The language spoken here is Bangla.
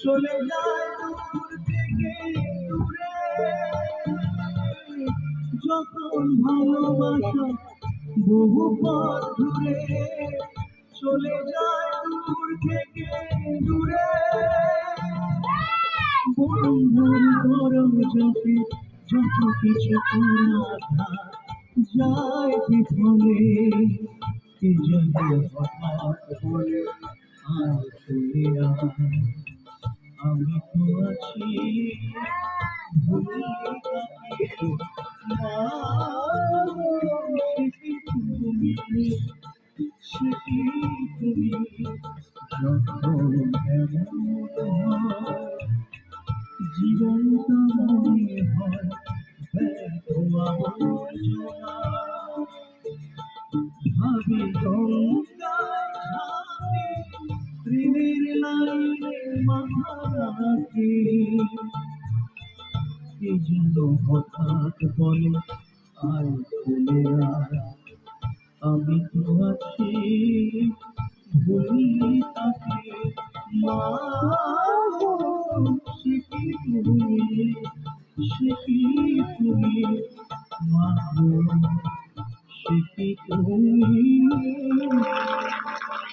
চলে যায় দূর থেকে দূরে, যখন ভালোবাসা বহু পথ ঘুরে চলে যায় দূর থেকে দূরে, বন্ধুর গরম চোখে যত কিছু পুরা যায় বিফলে, কি যেন হঠাৎ বলে আর চলে আয়। আমি তো আছি ভুলে গেছি মা, সে কি তুমি, সে কি তুমি, যখন এমন হয় জীবনটা মনে হয় ব্যর্থ আবর্জনা। ভাবি গঙ্গায় ঝাঁপি, প্রেমের লাইনে মাথা রাখি, কে যেন হঠাৎ বলে আয় চলে আয়। আমি তো আছি ভুলি তাকে মা, সে কি তুমি, সে কি তুমি, মা গো, সে কি তুমি।